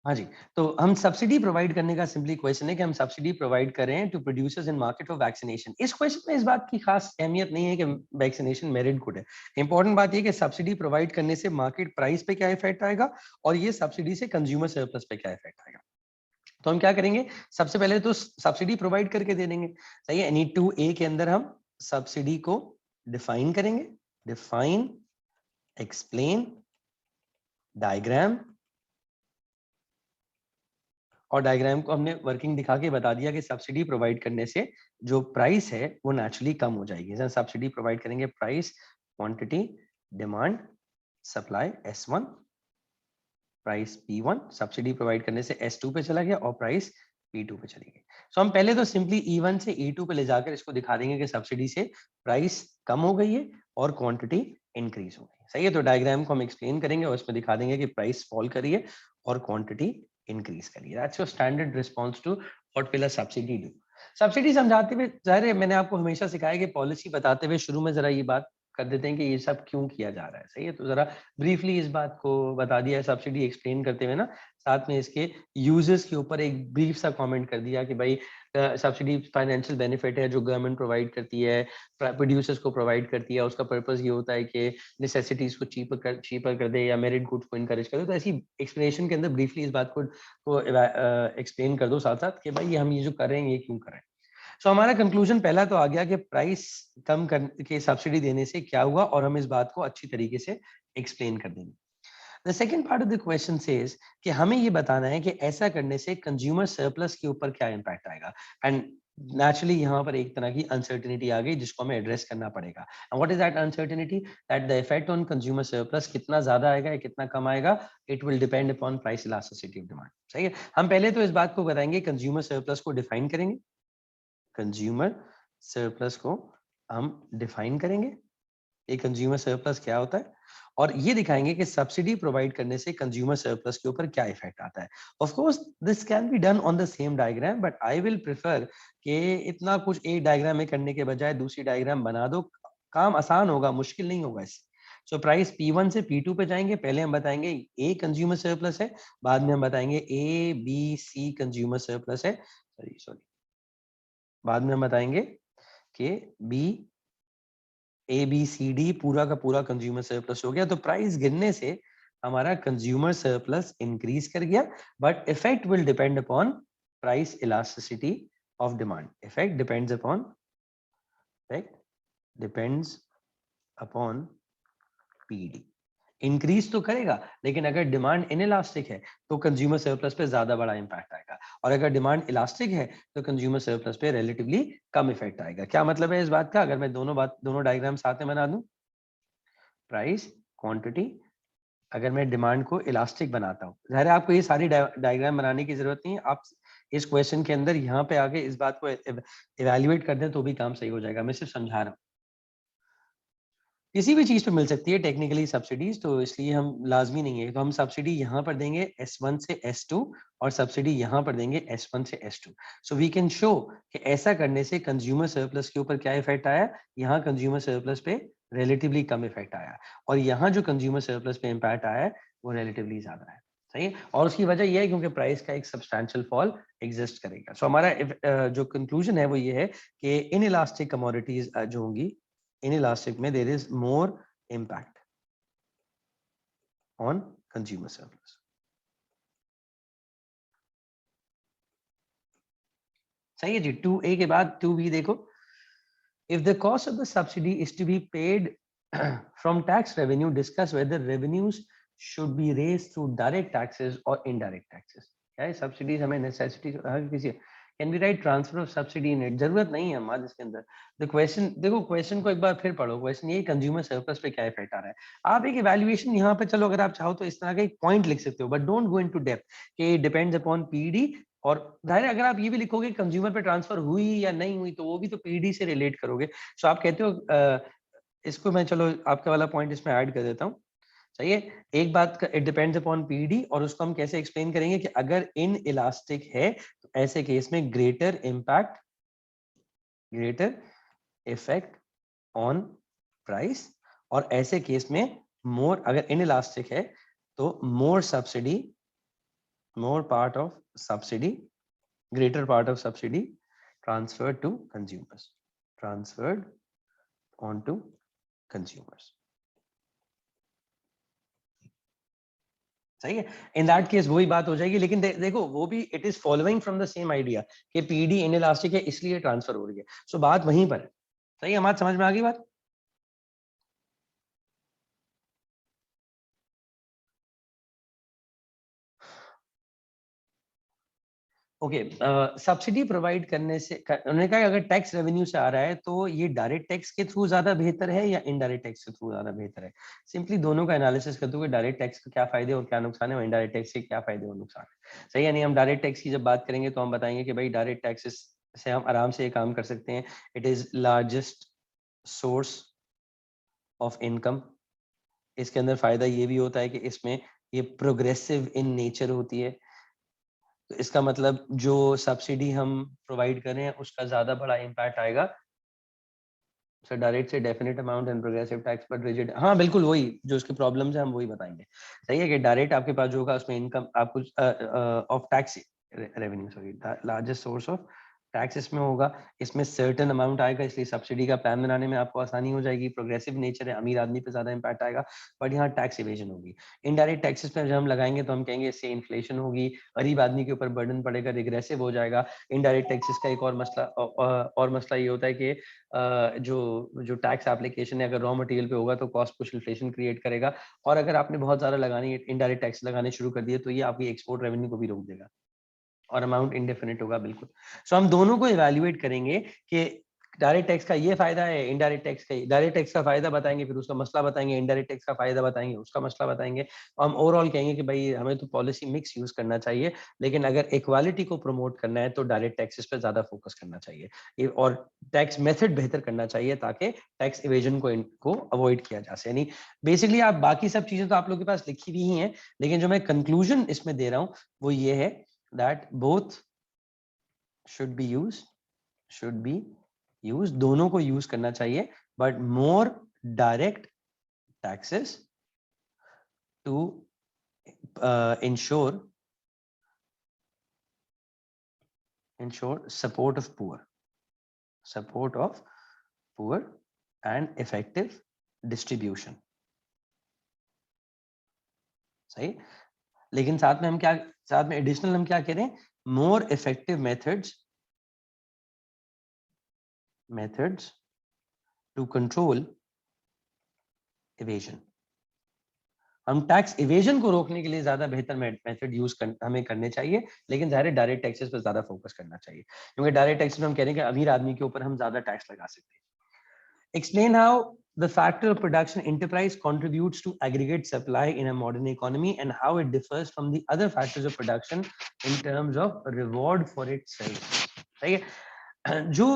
हाँ जी, तो हम सब्सिडी प्रोवाइड करने का सिंपली क्वेश्चन है कि हम सब्सिडी प्रोवाइड करें to producers in market for vaccination. इस क्वेश्चन में इस बात की खास अहमियत नहीं है कि वैक्सीनेशन मेरिट गुड है। इंपॉर्टेंट बात ये कि सब्सिडी प्रोवाइड करने से मार्केट प्राइस पे क्या इफेक्ट आएगा और ये सब्सिडी से कंज्यूमर सरप्लस पे क्या इफेक्ट आएगा। तो हम क्या करेंगे, सबसे पहले तो सब्सिडी प्रोवाइड करके दे देंगे। सही है, नीड टू ए के अंदर हम सब्सिडी को डिफाइन करेंगे। डिफाइन, एक्सप्लेन, डायग्राम, और डायग्राम को हमने वर्किंग दिखा के बता दिया कि सब्सिडी प्रोवाइड करने से जो प्राइस है वो नेचुरली कम हो जाएगी। सब्सिडी प्रोवाइड करेंगे, price, quantity, demand, supply S1, price P1, subsidy provide करने से S2 पे चला गया और प्राइस P2 पे चली गई। सो हम पहले तो सिंपली E1 से E2 पे ले जाकर इसको दिखा देंगे कि सब्सिडी से प्राइस कम हो गई है और क्वांटिटी इंक्रीज हो गई है। सही है, तो डायग्राम को हम एक्सप्लेन करेंगे और इसमें दिखा देंगे कि प्राइस फॉल करी है और क्वांटिटी इंक्रीज करी है। That's your standard response to what will a subsidy do. Subsidy समझाते हुए, जाहिर है मैंने आपको हमेशा सिखाया कि पॉलिसी बताते हुए शुरू में जरा ये बात कर देते हैं कि ये सब क्यों किया जा रहा है। सही है, तो जरा ब्रीफली इस बात को बता दिया है सब्सिडी एक्सप्लेन करते हुए ना, साथ में इसके यूजेस के ऊपर एक ब्रीफ सा कमेंट कर दिया कि भाई सब्सिडी फाइनेंशियल बेनिफिट है जो गवर्नमेंट प्रोवाइड करती है, प्रोड्यूसर्स को प्रोवाइड करती है। उसका पर्पस ये होता है कि नेसेसिटीज को चीपर कर दे या मेरिट गुड्स को इनकरेज कर दे। तो ऐसी एक्सप्लेनेशन के अंदर ब्रीफली इस बात को एक्सप्लेन कर दो साथ साथ कि भाई हम ये जो कर रहे हैं ये क्यों कर रहे हैं। सो हमारा कंक्लूजन पहला तो आ गया कि प्राइस कम कर के सब्सिडी देने से क्या हुआ और हम इस बात को अच्छी तरीके से एक्सप्लेन कर देंगे। The second part of the question says कि हमें ये बताना है कि ऐसा करने से कंज्यूमर सरप्लस के ऊपर क्या इम्पैक्ट आएगा। एंड नेचुरली यहाँ पर एक तरह की अनसर्टेनिटी आ गई जिसको हमें एड्रेस करना पड़ेगा। And what is that uncertainty? That the effect on consumer surplus कितना ज्यादा आएगा या कितना कम आएगा, it will depend upon price elasticity of demand. सही है, हम पहले तो इस बात को बताएंगे, कंज्यूमर सरप्लस को डिफाइन करेंगे। कंज्यूमर सरप्लस को हम डिफाइन करेंगे, ये कंज्यूमर सरप्लस क्या होता है, और ये दिखाएंगे कि सब्सिडी प्रोवाइड करने से कंज्यूमर सरप्लस के ऊपर क्या इफेक्ट आता है। Of course this can be done on the same diagram, but I will prefer कि इतना कुछ एक डायग्राम में करने के बजाय दूसरी डायग्राम बना दो, काम आसान होगा, मुश्किल नहीं होगा इससे। सो प्राइस P1 से P2 पे जाएंगे। पहले हम बताएंगे ए कंज्यूमर सरप्लस है, बाद में हम बताएंगे ABC कंज्यूमर सरप्लस है, सॉरी बाद में हम बताएंगे कि बी ABCD पूरा का पूरा कंज्यूमर सरप्लस हो गया। तो प्राइस गिरने से हमारा कंज्यूमर सरप्लस इंक्रीज कर गया, but effect will depend upon price elasticity of demand. Effect depends upon PD। Increase तो करेगा, लेकिन अगर डिमांड इनइलास्टिक है तो कंज्यूमर सरप्लस पे ज्यादा बड़ा इंपैक्ट आएगा, और अगर डिमांड इलास्टिक है तो कंज्यूमर सरप्लस पे रिलेटिवली कम इफेक्ट आएगा। क्या मतलब है इस बात का? अगर मैं दोनों डायग्राम साथ में बना दूं, प्राइस, क्वांटिटी, अगर मैं डिमांड को इलास्टिक बनाता हूँ, ज़ाहिर है आपको ये सारी डायग्राम बनाने की जरूरत नहीं है, आप इस क्वेश्चन के अंदर यहाँ पे आके इस बात को इवेल्युएट कर दें तो भी काम सही हो जाएगा। मैं सिर्फ समझा रहा हूँ, किसी भी चीज पे मिल सकती है टेक्निकली सब्सिडीज, तो इसलिए हम लाजमी नहीं है। तो हम सब्सिडी यहाँ पर देंगे S1 से S2 और सब्सिडी यहाँ पर देंगे S1 से S2। So we can show कि ऐसा करने से कंज्यूमर सरप्लस के ऊपर क्या इफेक्ट आया, यहाँ कंज्यूमर सरप्लस पे रिलेटिवली कम इफेक्ट आया, और यहाँ जो कंज्यूमर सरप्लस पे इम्पैक्ट आया है वो रिलेटिवली ज्यादा है। सही है, और उसकी वजह यह है क्योंकि प्राइस का एक सब्सटैंशियल फॉल एग्जिस्ट करेगा। सो हमारा जो कंक्लूजन है वो ये है कि इन इलास्टिक कमोडिटीज जो होंगी, inelastic में there is more impact on consumer surplus। सही है जी। 2A के बाद 2B देखो, if the cost of the subsidy is to be paid from tax revenue, discuss whether revenues should be raised through direct taxes or indirect taxes। क्या है, subsidies हमें necessity किसी can be right transfer of subsidy in it, जरूरत नहीं है हमारे इसके अंदर। द क्वेश्चन देखो, क्वेश्चन को एक बार फिर पढ़ो। क्वेश्चन ये कंज्यूमर सरप्लस पे क्या इफेक्ट आ रहा है। आप एक इवैल्यूएशन यहाँ पे, चलो अगर आप चाहो तो इस तरह का एक पॉइंट लिख सकते हो, but don't go into depth कि डिपेंड्स अपॉन PD। और जाहिर है अगर आप ये भी लिखोगे कंज्यूमर पे ट्रांसफर हुई या नहीं हुई तो वो भी तो PD से रिलेट करोगे। सो आप कहते हो इसको मैं, चलो आपका वाला पॉइंट इसमें ऐड कर देता हूँ। सही है, एक बात का इट डिपेंड्स अपॉन PD, और उसको हम कैसे एक्सप्लेन करेंगे कि अगर इन इलास्टिक है तो ऐसे केस में greater impact, greater effect on price, और ऐसे केस में मोर, अगर इन इलास्टिक है तो मोर subsidy more part of subsidy, greater part of subsidy transferred to consumers, transferred onto consumers. सही है. इन दैट केस वही बात हो जाएगी, लेकिन देखो वो भी it is following from the same idea कि पीडी इनइलास्टिक है इसलिए ट्रांसफर हो रही है. सो बात वहीं पर है. सही है, बात समझ में आ गई बात. ओके, सब्सिडी प्रोवाइड करने से उन्होंने कहा अगर टैक्स रेवेन्यू से आ रहा है तो ये डायरेक्ट टैक्स के थ्रू ज्यादा बेहतर है या इनडायरेक्ट टैक्स के थ्रू ज्यादा बेहतर है. सिंपली दोनों का एनालिसिस करते हुए डायरेक्ट टैक्स के क्या फायदे और क्या नुकसान है और इनडायरेक्ट टैक्स के क्या फायदे और नुकसान है. सही है. नहीं, हम डायरेक्ट टैक्स की जब बात करेंगे तो हम बताएंगे कि भाई डायरेक्ट टैक्सेस से हम आराम से ये काम कर सकते हैं. It is largest source of income. इसके अंदर फायदा ये भी होता है कि इसमें ये प्रोग्रेसिव इन नेचर होती है. तो इसका मतलब जो सब्सिडी हम प्रोवाइड कर रहे हैं उसका ज्यादा बड़ा इम्पैक्ट आएगा. सर डायरेक्ट से definite amount and progressive tax पर रिजिड. हाँ बिल्कुल वही जो उसके प्रॉब्लम्स है हम वही बताएंगे. सही है कि डायरेक्ट आपके पास जो होगा उसमें इनकम आपको of tax revenue, sorry largest source of tax इसमें होगा. इसमें सर्टेन अमाउंट आएगा, इसलिए सब्सिडी का प्लान बनाने में आपको आसानी हो जाएगी. प्रोग्रेसिव नेचर है, अमीर आदमी पे ज्यादा इम्पैक्ट आएगा. बट यहाँ टैक्स इवेजन होगी. इनडायरेक्ट टैक्सेस पे जब हम लगाएंगे तो हम कहेंगे इससे इन्फ्लेशन होगी, गरीब आदमी के ऊपर बर्डन पड़ेगा, रिग्रेसिव हो जाएगा. इनडायरेक्ट टैक्सेस का एक और मसला ये होता है कि जो टैक्स एप्लीकेशन है अगर रॉ मटेरियल पे होगा तो कॉस्ट पुश इन्फ्लेशन क्रिएट करेगा. और अगर आपने बहुत ज्यादा लगानी इनडायरेक्ट टैक्स लगाने शुरू कर दिए तो ये आपकी एक्सपोर्ट रेवेन्यू को भी रोक देगा और अमाउंट इंडेफिनिट होगा. बिल्कुल. सो हम दोनों को इवैल्यूएट करेंगे कि डायरेक्ट टैक्स का ये फायदा है, इनडायरेक्ट टैक्स का, डायरेक्ट टैक्स का फायदा बताएंगे, फिर उसका मसला बताएंगे, इनडायरेक्ट टैक्स का फायदा बताएंगे, उसका मसला बताएंगे. हम ओवरऑल कहेंगे कि भाई हमें तो पॉलिसी मिक्स यूज करना चाहिए, लेकिन अगर इक्वालिटी को प्रमोट करना है तो डायरेक्ट टैक्सेस पे ज्यादा फोकस करना चाहिए और टैक्स मेथड बेहतर करना चाहिए ताकि टैक्स इवेजन को इनको अवॉइड किया जा सके. यानी बेसिकली आप बाकी सब चीजें तो आप लोगों के पास लिखी हुई ही हैं, लेकिन जो मैं कंक्लूजन इसमें दे रहा हूँ वो ये है that both should be used, दोनों को यूज करना चाहिए, but more direct taxes to ensure support of poor and effective distribution. सही. लेकिन साथ में एडिशनल हम क्या कह रहे हैं, more effective methods to control evasion. हम टैक्स इवेजन को रोकने के लिए ज्यादा बेहतर मेथड यूज हमें करने चाहिए, लेकिन जाहिर है डायरेक्ट टैक्सेस पर ज्यादा फोकस करना चाहिए, क्योंकि डायरेक्ट टैक्सेस में हम कह रहे हैं कि अमीर आदमी के ऊपर हम ज्यादा टैक्स लगा सकते हैं. Explain how the factor of production enterprise contributes to aggregate supply in a modern economy and how it differs from the other factors of production in terms of reward for its service. सही है. जो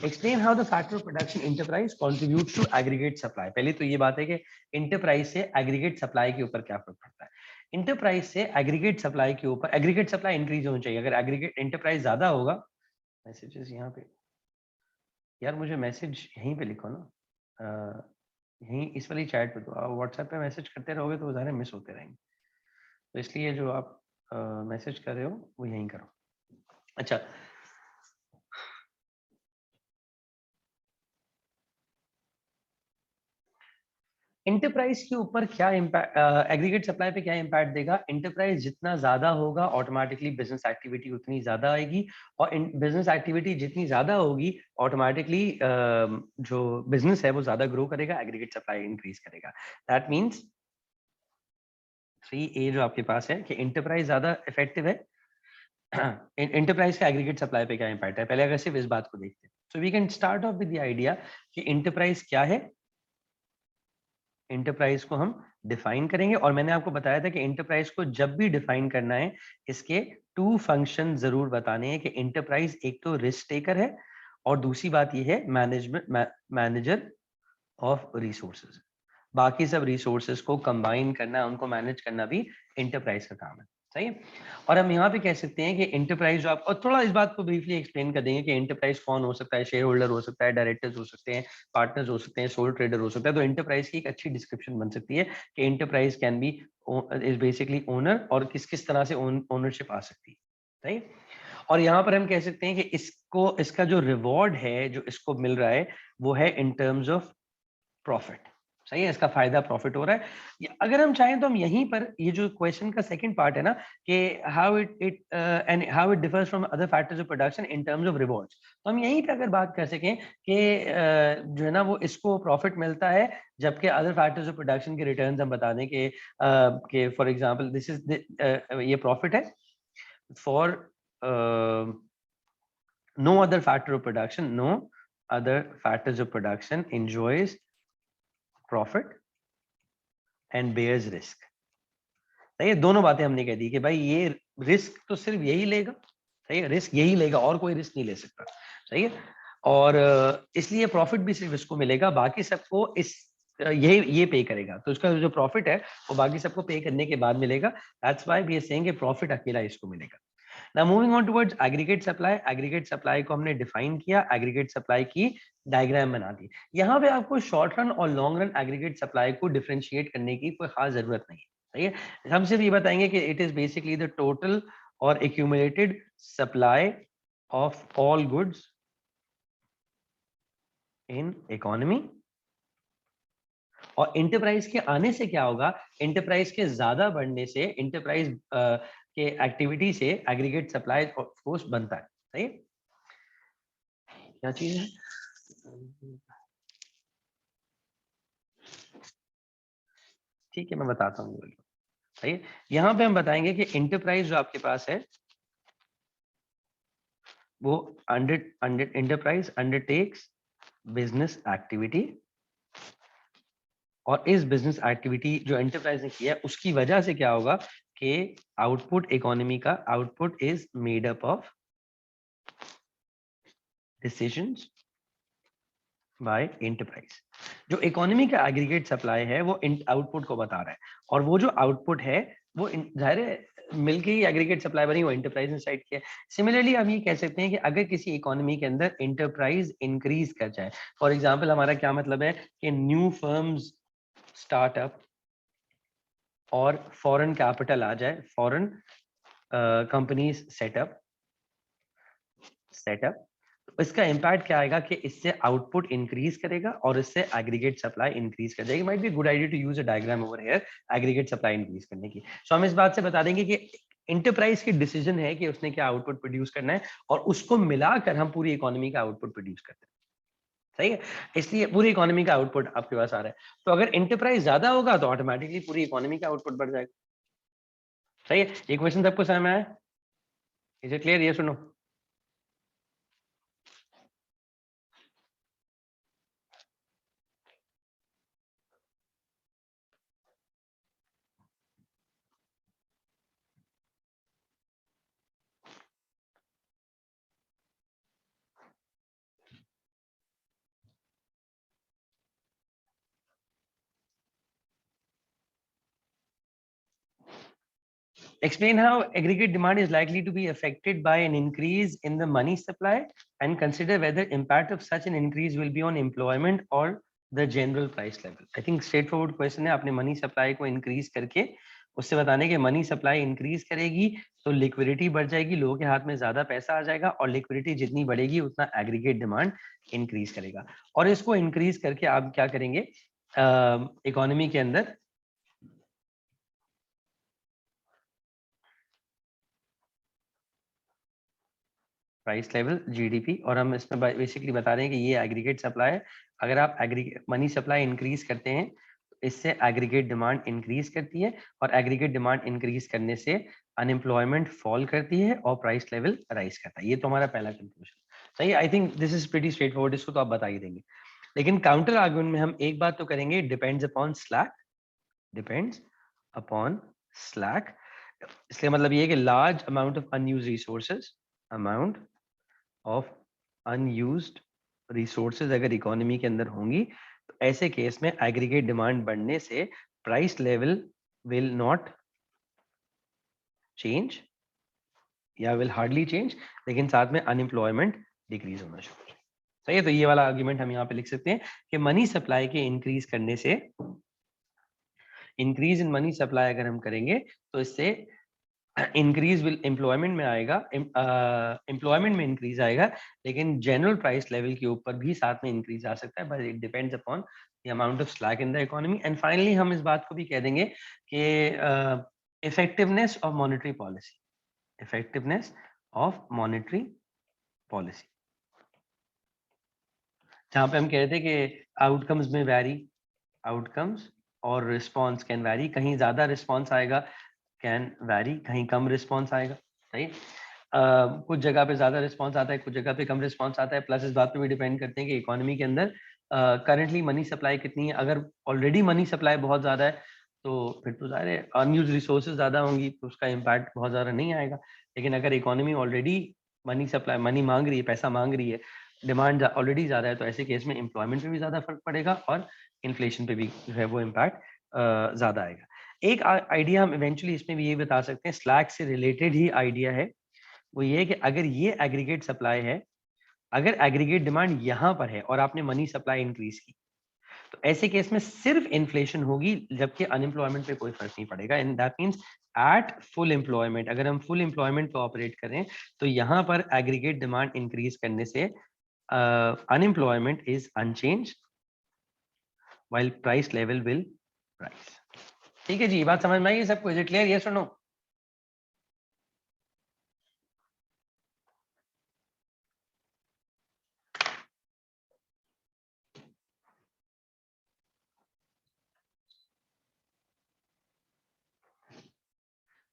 explain how the factor of production enterprise contributes to aggregate supply. पहले तो ये बात है कि enterprise से aggregate supply के ऊपर क्या फर्क पड़ता है. enterprise से aggregate supply के ऊपर aggregate supply increase होनी चाहिए. अगर aggregate enterprise ज्यादा होगा, मैसेजेस यहाँ पे यार मुझे मैसेज यहीं पे लिखो ना, यहीं इस वाली चैट पे. तो आप व्हाट्सएप पे मैसेज करते रहोगे तो सारे मिस होते रहेंगे, तो इसलिए जो आप मैसेज कर रहे हो वो यहीं करो. अच्छा, इंटरप्राइज के ऊपर क्या इम्पैक्ट, एग्रीगेट सप्लाई पे क्या इम्पैक्ट देगा. इंटरप्राइज जितना ज्यादा होगा ऑटोमेटिकली बिजनेस एक्टिविटी उतनी ज्यादा आएगी, और बिजनेस एक्टिविटी जितनी ज्यादा होगी ऑटोमेटिकली जो बिजनेस है वो ज्यादा ग्रो करेगा, एग्रीगेट सप्लाई इंक्रीज करेगा. दैट मीन्स 3A जो आपके पास है कि इंटरप्राइज ज्यादा इफेक्टिव है. इंटरप्राइज का एग्रीगेट सप्लाई पे क्या इम्पैक्ट है, पहले अगर सिर्फ इस बात को देखते हैं. So we can start off with the idea कि इंटरप्राइज क्या है. इंटरप्राइज को हम डिफाइन करेंगे, और मैंने आपको बताया था कि इंटरप्राइज को जब भी डिफाइन करना है इसके 2 फंक्शन जरूर बताने हैं कि इंटरप्राइज एक तो रिस्क टेकर है और दूसरी बात ये है मैनेजर ऑफ रिसोर्सेज. बाकी सब रिसोर्सेज को कंबाइन करना, उनको मैनेज करना भी इंटरप्राइज का काम है. सही है। और हम यहाँ पे कह सकते हैं कि इंटरप्राइज जो आप, और थोड़ा इस बात को ब्रीफली एक्सप्लेन कर देंगे कि इंटरप्राइज कौन हो सकता है, शेयर होल्डर हो सकता है, डायरेक्टर्स हो सकते हैं, पार्टनर्स हो सकते हैं, सोल ट्रेडर हो सकता है। तो इंटरप्राइज की एक अच्छी डिस्क्रिप्शन बन सकती है कि enterprise can be is basically owner, और किस किस तरह से ओनरशिप आ सकती है, राइट। और यहाँ पर हम कह सकते हैं कि इसको, इसका जो रिवॉर्ड है जो इसको मिल रहा है वो है इन टर्म्स ऑफ प्रॉफिट। सही है, इसका फायदा प्रॉफिट हो रहा है। अगर हम चाहें तो हम यहीं पर, ये जो क्वेश्चन का सेकंड पार्ट है ना कि how it and how it differs from other factors of production in terms of rewards, तो हम यहीं पे अगर बात कर सकें कि जो है ना वो इसको प्रॉफिट मिलता है, जबकि अदर फैक्टर्स ऑफ प्रोडक्शन के रिटर्न्स हम बता दें कि फॉर एग्जांपल दिस इज ये प्रॉफिट है for no other factor of production, no other factors of production enjoys profit and bears risk. सही है, दोनों बातें हमने कह दी कि भाई ये रिस्क तो सिर्फ यही लेगा, सही है, रिस्क यही लेगा और कोई रिस्क नहीं ले सकता, सही है। और इसलिए प्रॉफिट भी सिर्फ इसको मिलेगा, बाकी सबको इस ये पे करेगा, तो इसका जो प्रॉफिट है वो बाकी सबको पे करने के बाद मिलेगा। That's why we are saying कि प्रॉफिट अकेला इसको मिलेगा। Now moving on towards aggregate supply, aggregate supply को हमने डिफाइन किया, aggregate supply की डायग्राम बना दी। यहाँ पे आपको शॉर्ट रन और लॉन्ग रन aggregate supply को डिफरेंशिएट करने की कोई खास जरूरत नहीं है, सही है। हम सिर्फ ये बताएंगे कि it is basically the total और accumulated supply of all goods in economy। और इंटरप्राइज के आने से क्या होगा, इंटरप्राइज के ज्यादा बढ़ने से, इंटरप्राइज के एक्टिविटी से एग्रीगेट सप्लाई फोर्स बनता है, सही है। क्या चीज है, ठीक है मैं बताता हूँ, सही है। यहाँ पे हम बताएंगे कि इंटरप्राइज जो आपके पास है वो इंटरप्राइज अंडरटेक्स बिजनेस एक्टिविटी, और इस बिजनेस एक्टिविटी जो एंटरप्राइज ने किया है उसकी वजह से क्या होगा कि आउटपुट, इकोनॉमी का output is made up of decisions bye enterprise. जो इकोनॉमी का एग्रीगेट सप्लाई है वो आउटपुट को बता रहा है, और वो जो आउटपुट है वो जाहिर है मिलके ही एग्रीगेट सप्लाई बनी, वो एंटरप्राइज ने साइड किया। सिमिलरली हम ये कह सकते हैं कि अगर किसी इकोनॉमी के अंदर एंटरप्राइज इंक्रीज कर जाए, फॉर एग्जांपल हमारा क्या मतलब है कि न्यू फर्म्स स्टार्टअप और फॉरेन कैपिटल आ जाए, फॉरेन कंपनीज सेटअप, तो इसका इम्पैक्ट क्या आएगा कि इससे आउटपुट इंक्रीज करेगा और इससे एग्रीगेट सप्लाई इंक्रीज कर जाएगी। Might be good idea to use a diagram over here aggregate supply increase करने की। सो हम इस बात से बता देंगे कि इंटरप्राइज की डिसीजन है कि उसने क्या आउटपुट प्रोड्यूस करना है, और उसको मिलाकर हम पूरी इकोनॉमी का आउटपुट प्रोड्यूस करते हैं, सही है। इसलिए पूरी इकोनॉमी का आउटपुट आपके पास आ रहा है, तो अगर इंटरप्राइज ज्यादा होगा तो ऑटोमेटिकली पूरी इकोनॉमी का आउटपुट बढ़ जाएगा, सही है। ये क्वेश्चन सबको समझ में आया, इज इट क्लियर, ये सुनो। Explain how aggregate demand is likely to be affected by an increase in the money supply, and consider whether impact of such an increase will be on employment or the general price level. I think straightforward question है, आपने money supply को increase करके उससे बताने के money supply increase करेगी तो liquidity बढ़ जाएगी, लोगों के हाथ में ज्यादा पैसा आ जाएगा, और लिक्विडिटी जितनी बढ़ेगी उतना एग्रीगेट डिमांड इंक्रीज करेगा। और इसको इंक्रीज करके आप क्या करेंगे इकोनॉमी के अंदर प्राइस लेवल, जीडीपी, और हम इसमें बेसिकली बता रहे हैं कि ये एग्रीगेट सप्लाई है। अगर आप एग्रीगेट मनी सप्लाई इंक्रीज करते हैं तो इससे एग्रीगेट डिमांड इंक्रीज करती है, और एग्रीगेट डिमांड इंक्रीज करने से अनएम्प्लॉयमेंट फॉल करती है और प्राइस लेवल राइज करता है। ये तो हमारा पहला कंक्लूजन, सही। I think this is pretty straight forward, इसको तो आप बता ही देंगे। लेकिन काउंटर आर्गुमेंट में हम एक बात तो करेंगे, depends upon slack, depends upon slack. इसलिए मतलब ये है कि large amount of unused resources, amount of unused resources अगर इकोनॉमी के अंदर होंगी तो ऐसे केस में एग्रीगेट डिमांड बढ़ने से price level will not change या विल हार्डली चेंज, लेकिन साथ में अनएम्प्लॉयमेंट डिक्रीज होना शुरू हो जाए। सही है, तो ये वाला आर्ग्यूमेंट हम यहाँ पे लिख सकते हैं कि मनी सप्लाई के इंक्रीज करने से, इंक्रीज इन मनी सप्लाई अगर हम करेंगे तो इससे इंक्रीज विल एम्प्लॉयमेंट में आएगा, एम्प्लॉयमेंट में इंक्रीज आएगा, लेकिन जनरल प्राइस लेवल के ऊपर भी साथ में इंक्रीज आ सकता है, but it depends upon the amount of slack in the economy. And finally हम इस बात को भी कह देंगे कि effectiveness of monetary policy, effectiveness of monetary policy, जहां पे हम कह रहे थे कि आउटकम्स में वैरी, आउटकम्स और रिस्पॉन्स कैन वैरी, कहीं ज्यादा रिस्पॉन्स आएगा, कैन वैरी, कहीं कम रिस्पॉन्स आएगा। सही, कुछ जगह पे ज्यादा रिस्पॉन्स आता है, कुछ जगह पे कम रिस्पॉन्स आता है। प्लस इस बात पे भी डिपेंड करते हैं कि इकोनॉमी के अंदर करंटली मनी सप्लाई कितनी है। अगर ऑलरेडी मनी सप्लाई बहुत ज्यादा है तो फिर तो ज़ाहिर है अनयूज रिसोर्सेज ज्यादा होंगी तो उसका इम्पैक्ट बहुत ज्यादा नहीं आएगा। लेकिन अगर economy already money supply, money मांग रही है, पैसा मांग रही है, डिमांड ऑलरेडी ज्यादा है, तो ऐसे केस में एम्प्लॉयमेंट पे भी ज्यादा फर्क पड़ेगा और इन्फ्लेशन पे भी जो है वो इम्पैक्ट ज्यादा आएगा। एक आइडिया हम इवेंचुअली इसमें भी ये बता सकते हैं, स्लैक से रिलेटेड ही आइडिया है, वो ये है कि अगर ये एग्रीगेट सप्लाई है, अगर एग्रीगेट डिमांड यहाँ पर है और आपने मनी सप्लाई इंक्रीज की, तो ऐसे केस में सिर्फ इन्फ्लेशन होगी, जबकि अनएम्प्लॉयमेंट पे कोई फर्क नहीं पड़ेगा। And that means at full employment, अगर हम फुल एम्प्लॉयमेंट पे ऑपरेट करें तो यहाँ पर एग्रीगेट डिमांड इंक्रीज करने से unemployment is unchange while price level will rise. ठीक है जी, बात समझ में आई सबको? Is it clear? यस और नो?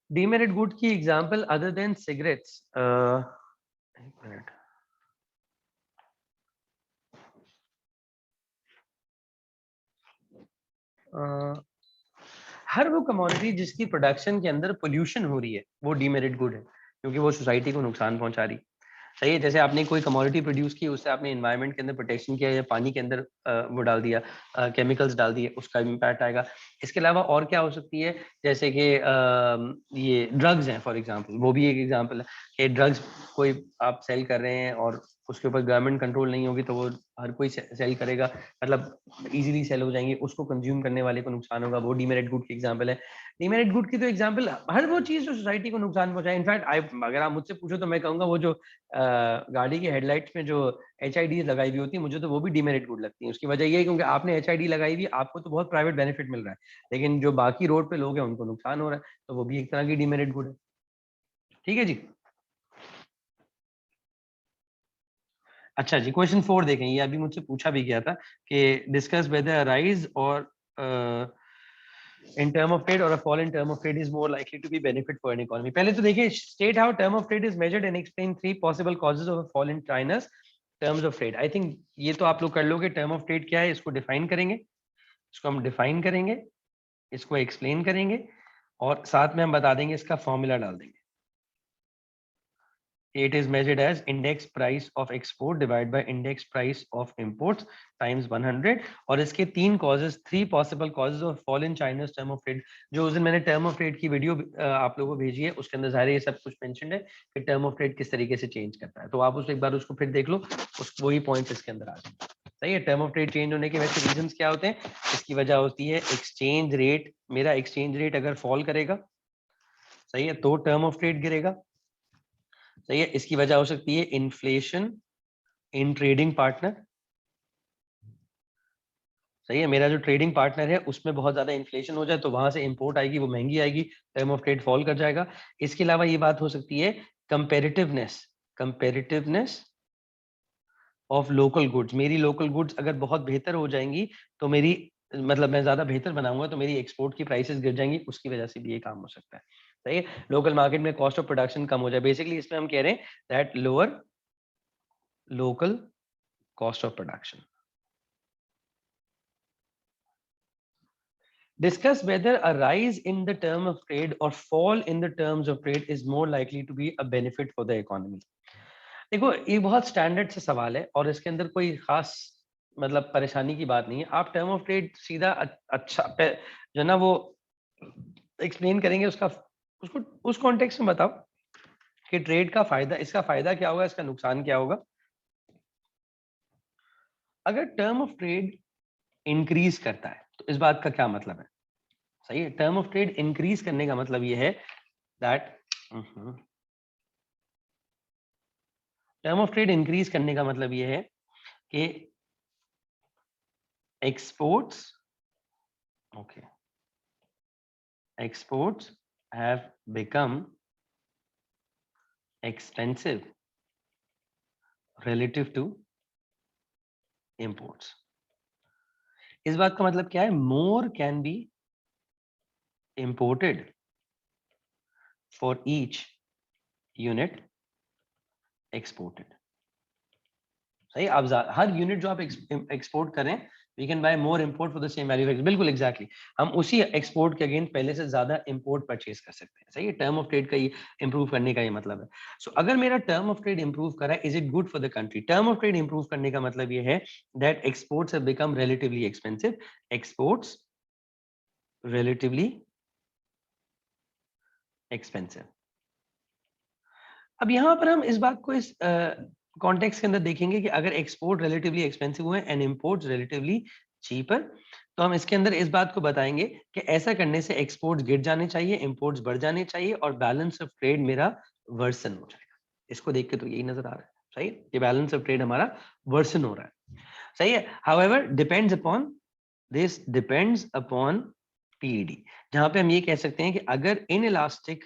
डीमेरिट गुड की एग्जांपल अदर देन सिगरेट्स, एक मिनट, हर वो कमोडिटी जिसकी प्रोडक्शन के अंदर पोल्यूशन हो रही है वो डीमेरिट गुड है, क्योंकि वो सोसाइटी को नुकसान पहुंचा रही है। सही है, जैसे आपने कोई कमोडिटी प्रोड्यूस की, उससे आपने एनवायरनमेंट के अंदर प्रोटेक्शन किया या पानी के अंदर वो डाल दिया, केमिकल्स डाल दिए, उसका इम्पैक्ट आएगा। इसके अलावा और क्या हो सकती है, जैसे कि ये ड्रग्स हैं फॉर एग्जांपल, वो भी एक एग्जांपल है कि ड्रग्स कोई आप सेल कर रहे हैं और उसके ऊपर गवर्नमेंट कंट्रोल नहीं होगी तो वो हर कोई सेल करेगा, मतलब इजीली सेल हो जाएंगे, उसको कंज्यूम करने वाले को नुकसान होगा, वो डीमेरिट गुड की एग्जांपल है। डीमेरिट गुड की तो एग्जांपल हर वो चीज जो सोसाइटी को नुकसान पहुंचाए। इनफैक्ट अगर आप मुझसे पूछो तो मैं कहूंगा वो जो गाड़ी के हेडलाइट्स में जो HID लगाई हुई होती है, मुझे तो वो भी डीमेरिट गुड लगती है। उसकी वजह ये है क्योंकि आपने HID लगाई हुई, आपको तो बहुत प्राइवेट बेनिफिट मिल रहा है, लेकिन जो बाकी रोड पे लोग हैं उनको नुकसान हो रहा है, तो वो भी एक तरह की डीमेरिट गुड है। ठीक है जी। अच्छा जी, क्वेश्चन 4 देखें, ये अभी मुझसे पूछा भी गया था कि डिस्कस वेदर राइज और in term of trade or a fall in term of trade is more likely to be benefit for an economy। पहले तो देखिए, state how term of trade is measured and explain 3 possible causes of a fall in China's terms of trade। I think ये तो आप लोग कर लोगे, term of trade क्या है इसको डिफाइन करेंगे, इसको हम डिफाइन करेंगे, इसको एक्सप्लेन करेंगे और साथ में हम बता देंगे, इसका फॉर्मूला डाल देंगे। It is measured as index price of export divided by index price of imports times 100। और इसके 3 causes, 3 possible causes of fall in China's term of trade। जो उस दिन मैंने term of trade की वीडियो आप लोगों को भेजी है, उसके अंदर सारे ये सब कुछ मेंशन है कि term of trade किस तरीके से चेंज करता है, तो आप उस एक बार उसको फिर देख लो, उस वही पॉइंट्स इसके अंदर आ जाए। सही है, टर्म ऑफ ट्रेड चेंज होने के वैसे रीजंस क्या होते हैं? इसकी वजह होती है एक्सचेंज रेट, मेरा एक्सचेंज रेट अगर फॉल करेगा, सही है, तो टर्म ऑफ ट्रेड गिरेगा। सही है, इसकी वजह हो सकती है इन्फ्लेशन इन ट्रेडिंग पार्टनर। सही है, मेरा जो ट्रेडिंग पार्टनर है उसमें बहुत ज्यादा इन्फ्लेशन हो जाए तो वहां से इंपोर्ट आएगी, वो महंगी आएगी, टर्म ऑफ ट्रेड फॉल कर जाएगा। इसके अलावा ये बात हो सकती है कंपेरेटिवनेस, कंपेरेटिवनेस ऑफ लोकल गुड्स। मेरी लोकल गुड्स अगर बहुत बेहतर हो जाएंगी तो मेरी, मतलब मैं ज्यादा बेहतर बनाऊंगा तो मेरी एक्सपोर्ट की प्राइसेस गिर जाएंगी, उसकी वजह से भी ये काम हो सकता है। सही है, लोकल मार्केट में कॉस्ट ऑफ प्रोडक्शन कम हो जाए, बेसिकली इसमें हम कह रहे हैं that lower local cost of production। Discuss whether a rise in the term of trade or fall in the terms of trade is more likely to be a benefit for the economy। देखो, ये बहुत standard से सवाल है और इसके अंदर कोई खास मतलब परेशानी की बात नहीं है। आप टर्म ऑफ ट्रेड सीधा अच्छा जो ना वो एक्सप्लेन करेंगे, उसका उसको उस कॉन्टेक्स्ट में बताओ कि ट्रेड का फायदा, इसका फायदा क्या होगा, इसका नुकसान क्या होगा। अगर टर्म ऑफ ट्रेड इंक्रीज करता है तो इस बात का क्या मतलब है, सही है, टर्म ऑफ ट्रेड इंक्रीज करने का मतलब ये है that term of trade increase करने का मतलब ये है कि exports, okay, exports have become expensive relative to imports। इस बात का मतलब क्या है, more can be imported for each unit exported। सही, आप हर यूनिट जो आप एक्सपोर्ट करें, we can buy more import for the same value. बिल्कुल एग्जैक्टली, हम उसी एक्सपोर्ट के अगेंस्ट पहले से ज्यादा इंपोर्ट परचेज कर सकते हैं। सही है, टर्म ऑफ ट्रेड का ये इंप्रूव करने का ये मतलब है। सो अगर मेरा टर्म ऑफ ट्रेड इंप्रूव करा है, is it good for the country. Term of trade improve करने का मतलब ये है that exports have become relatively expensive, exports relatively expensive. अब यहां पर हम इस बात को इस कॉन्टेक्स्ट के अंदर देखेंगे कि अगर एक्सपोर्ट रिलेटिवली एक्सपेंसिव हुए एंड इंपोर्ट्स रिलेटिवली चीपर, तो हम इसके अंदर इस बात को बताएंगे कि ऐसा करने से एक्सपोर्ट्स गिर जाने चाहिए, इंपोर्ट्स बढ़ जाने चाहिए और बैलेंस ऑफ ट्रेड मेरा वर्सन हो जाएगा। इसको देख के तो यही नजर आ रहा है, सही है, कि बैलेंस ऑफ ट्रेड हमारा वर्सन हो रहा है, सही है। However depends upon, this depends upon PED, जहां पे हम ये कह सकते हैं कि अगर inelastic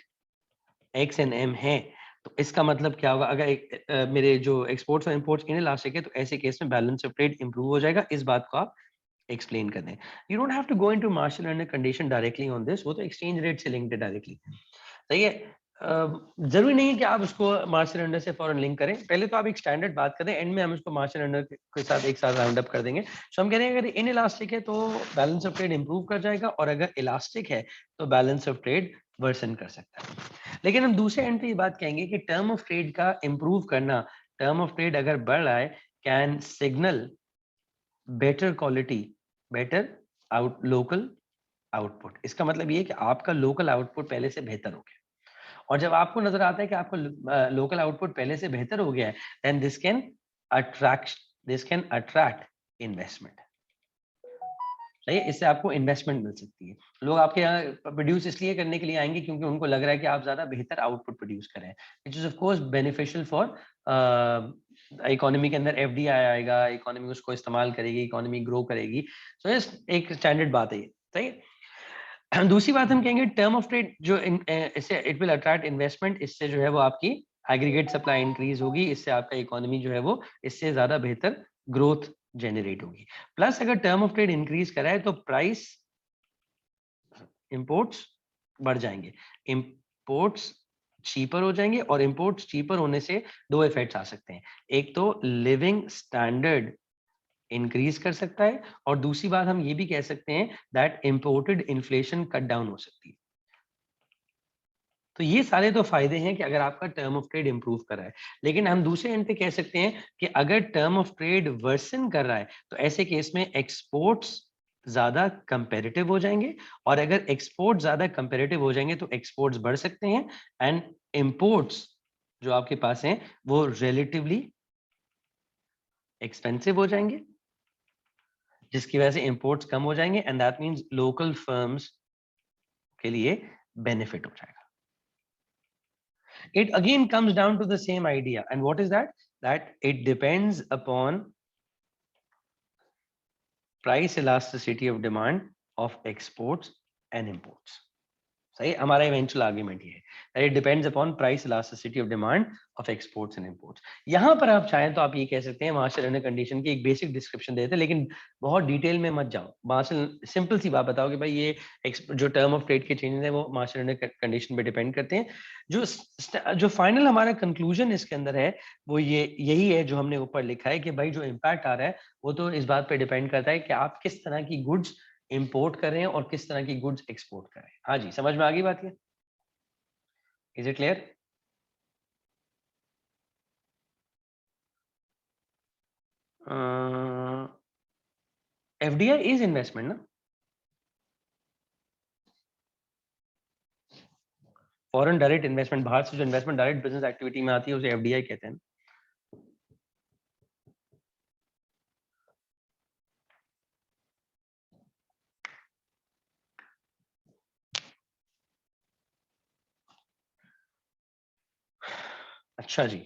X and M है तो इसका मतलब क्या होगा, अगर मेरे जो एक्सपोर्ट्स और इंपोर्ट्स इनइलास्टिक है तो ऐसे केस में बैलेंस ऑफ ट्रेड इंप्रूव हो जाएगा। इस बात को आप एक्सप्लेन कर दें। You don't have to go into Marshall Lerner condition directly on this, वो तो एक्सचेंज रेट से लिंक्ड है डायरेक्टली, सही है। जरूरी नहीं है कि आप उसको मार्शल लर्नर से फॉरन लिंक करें, पहले तो आप एक स्टैंडर्ड बात करें, एंड में हम उसको मार्शल लर्नर के साथ एक साथ राउंड अप कर देंगे। सो हम कह रहे हैं अगर इन इलास्टिक है तो बैलेंस ऑफ ट्रेड इंप्रूव कर जाएगा, और अगर इलास्टिक है तो बैलेंस ऑफ ट्रेड वर्सन कर सकता है। लेकिन हम दूसरे एंड पे ये बात कहेंगे कि टर्म ऑफ ट्रेड का इंप्रूव करना, टर्म ऑफ ट्रेड अगर बढ़ रहा है, can signal better quality, better out local output. इसका मतलब ये है कि आपका लोकल आउटपुट पहले से बेहतर हो गया, और जब आपको नजर आता है कि आपका लोकल आउटपुट पहले से बेहतर हो गया है, then this can attract investment, सही है, इससे आपको इन्वेस्टमेंट मिल सकती है। लोग आपके यहाँ प्रोड्यूस इसलिए करने के लिए आएंगे क्योंकि उनको लग रहा है कि आप ज्यादा बेहतर आउटपुट प्रोड्यूस करें, which is of course beneficial for economy के अंदर एफडीआई आएगा, इकोनॉमी उसको इस्तेमाल करेगी, इकोनॉमी ग्रो करेगी। सो इस एक स्टैंडर्ड बात है ये, सही है। दूसरी बात हम कहेंगे टर्म ऑफ ट्रेड जो इससे इट विल अट्रैक्ट इन्वेस्टमेंट, इससे जो है वो आपकी एग्रीगेट सप्लाई इंक्रीज होगी, इससे आपका इकोनॉमी जो है वो इससे ज्यादा बेहतर ग्रोथ जनरेट होगी। प्लस अगर टर्म ऑफ ट्रेड इंक्रीज करा है तो प्राइस इंपोर्ट्स बढ़ जाएंगे, इंपोर्ट्स चीपर हो जाएंगे, और इंपोर्ट्स चीपर होने से दो इफेक्ट्स आ सकते हैं। एक तो लिविंग स्टैंडर्ड इंक्रीज कर सकता है, और दूसरी बात हम ये भी कह सकते हैं that imported inflation cut down हो सकती है। तो ये सारे तो फायदे हैं कि अगर आपका टर्म ऑफ ट्रेड इंप्रूव कर रहा है। लेकिन हम दूसरे एंड पे कह सकते हैं कि अगर टर्म ऑफ ट्रेड वर्सन कर रहा है तो ऐसे केस में एक्सपोर्ट्स ज्यादा कंपेरेटिव हो जाएंगे, और अगर एक्सपोर्ट ज्यादा कंपेरेटिव हो जाएंगे तो एक्सपोर्ट्स बढ़ सकते हैं, एंड इंपोर्ट्स जो आपके पास हैं वो रिलेटिवली एक्सपेंसिव हो जाएंगे, जिसकी वजह से इंपोर्ट्स कम हो जाएंगे, and that means local firms के लिए बेनिफिट हो जाएगा। It again comes down to the same idea, and what is that? That it depends upon price elasticity of demand of exports and imports. सही, हमारा eventual argument ये है that it depends upon price elasticity of demand of exports and imports। यहाँ पर आप चाहें तो आप ये कह सकते हैं मार्शल लर्नर कंडीशन की एक बेसिक डिस्क्रिप्शन देते हैं, लेकिन बहुत डिटेल में मत जाओ। मार्शल सिंपल सी बात बताओ कि भाई ये जो टर्म ऑफ ट्रेड के चेंजेस है वो मार्शल लर्नर कंडीशन पे डिपेंड करते हैं। जो फाइनल हमारा कंक्लूजन इसके अंदर है वो ये यही है जो हमने ऊपर लिखा है कि भाई जो इम्पैक्ट आ रहा है वो तो इस बात पे डिपेंड करता है कि आप किस तरह की गुड्स इंपोर्ट कर रहे हैं और किस तरह की गुड्स एक्सपोर्ट कर रहे हैं। हाँ जी, समझ में आ गई बात ये? Is it clear? FDI is investment ना, फॉरेन डायरेक्ट इन्वेस्टमेंट, बाहर से जो इन्वेस्टमेंट डायरेक्ट बिजनेस एक्टिविटी में आती है उसे एफडीआई कहते हैं। अच्छा जी,